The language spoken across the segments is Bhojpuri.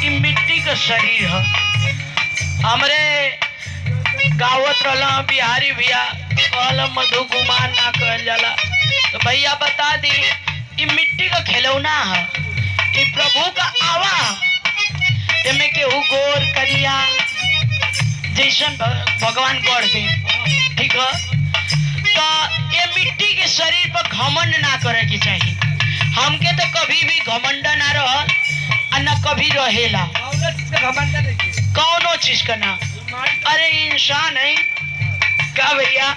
ई मिट्टी का शरीर है। हमरे गावत रहला बिहारी भैया कहला मधु गुमान ना कहल जाला। तो भैया बता दी ई मिट्टी का खिलौना है, ई प्रभु का आवा एमे केहू गोर करिया जैसन भगवान गढ़ के, ठीक है। तो ये मिट्टी के शरीर पर घमंड ना करे के चाहिए। हमके तो कभी भी घमंड ना रहल और न कभी रहेला कौनो चीज का ना। अरे इंसान है क्या भैया,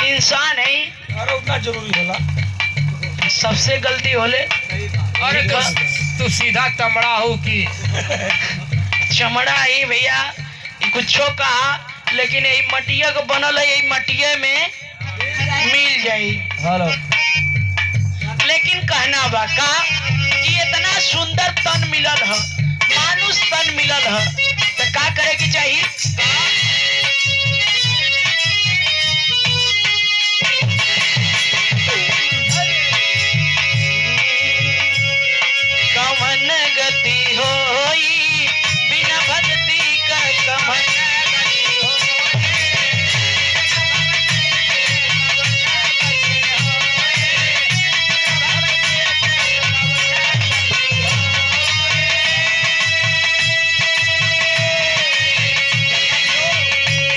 इंसान है। अरे उतना जरूरी होला, सबसे गलती होले। अरे तू सीधा चमड़ा हो कि चमड़ा ही भैया कुछो कहा, लेकिन यही मटिया का बनल है, यही मटिया में मिल जाई। लेकिन कहना बा का कि इतना सुंदर तन मिलल है, मानुष तन मिलल है, तो का करे के चाहिए? कमन गति होई बिना भक्ति का, कमन गति होई।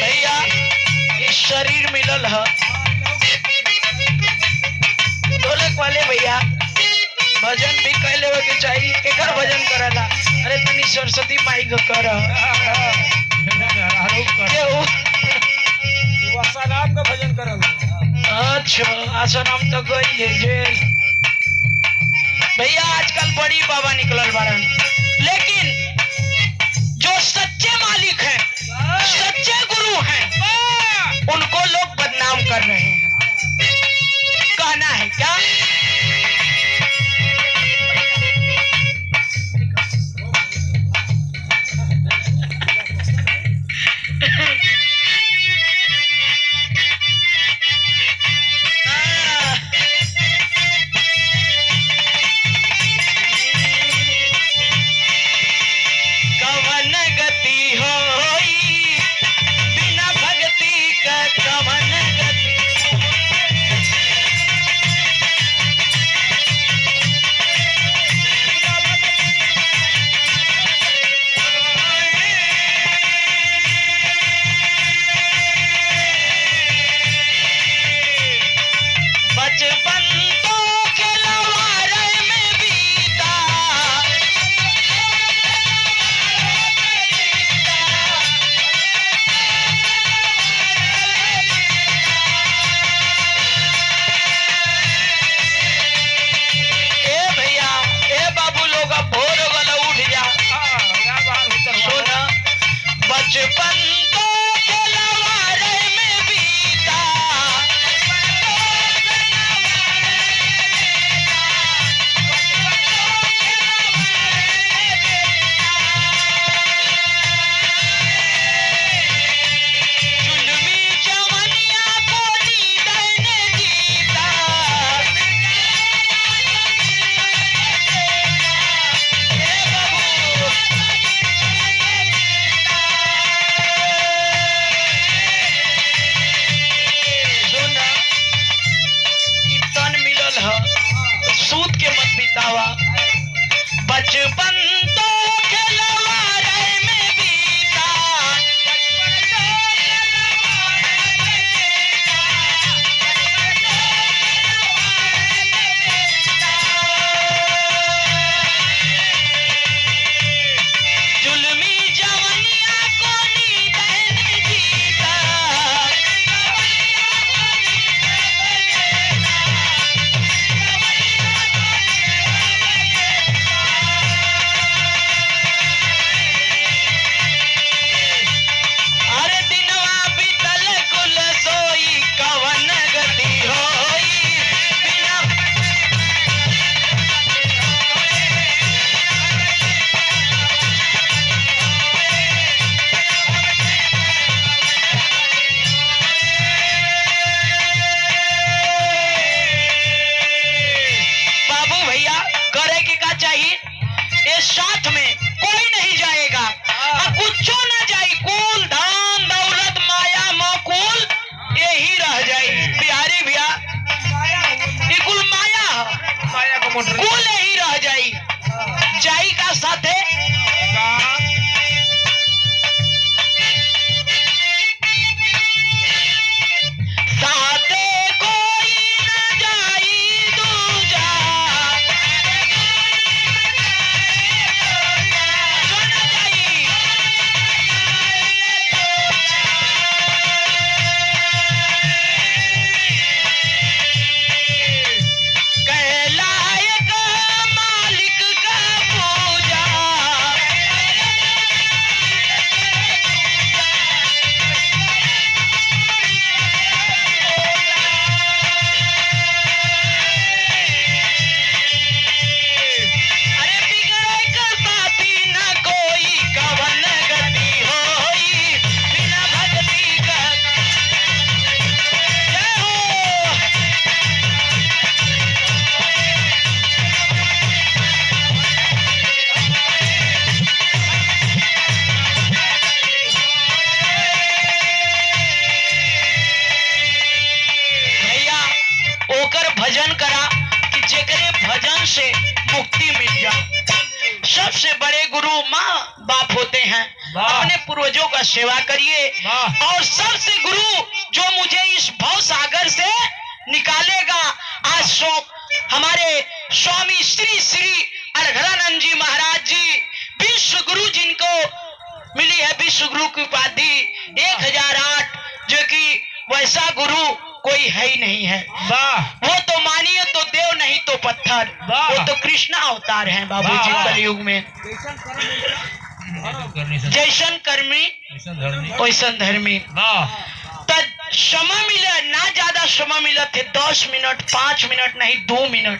भैया इस शरीर मिलल है। ढोलक वाले भैया भजन भी कह लेवे के चाहिए। केकर भजन करला? अरे तनी सरस्वती माई का कर। केहू आसाराम का भजन करल। अच्छा आसाराम तो गई है भैया। आजकल बड़ी बाबा निकलल बारन, लेकिन जो सच्चे मालिक हैं, सच्चे गुरु हैं, उनको लोग बदनाम कर रहे हैं। कहना है क्या? कवन गति होई बिना भक्ति का, कवन गति। बचपन तो खिलवाड़े में बीता, ए भैया ए बाबू लोग अब भोर हो गल, उठ जा। सुन बचपन तो खिलवाड़े में बीता, जुल्मी जवनिया को नींद ने जीता। ए बाबू से मुक्ति मिल जाए। सबसे बड़े गुरु माँ बाप होते हैं। वाह। अपने पूर्वजों का सेवा करिए। वाह। और सबसे गुरु जो मुझे इस भव सागर से निकालेगा, आज हमारे स्वामी श्री श्री अलघरानंद जी महाराज जी, विश्व गुरु जिनको मिली है विश्व गुरु की उपाधि 1008, जो कि वैसा गुरु कोई है ही नहीं है। वाह। वो तो मानिए तो देव नहीं तो पत्थर, वाह। वो तो कृष्णा अवतार हैं बाबूजी वाह। कलयुग में। जैसन कर्मी वैसन धर्मी। वाह। तब समय मिले ना, ज्यादा समय मिले थे 10 मिनट 5 मिनट नहीं 2 मिनट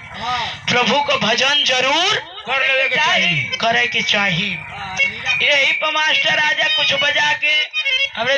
प्रभु को भजन जरूर कर लेवे के चाहिए। करे के चाहिए। यही पर मास्टर आजा कुछ बजा के हमरे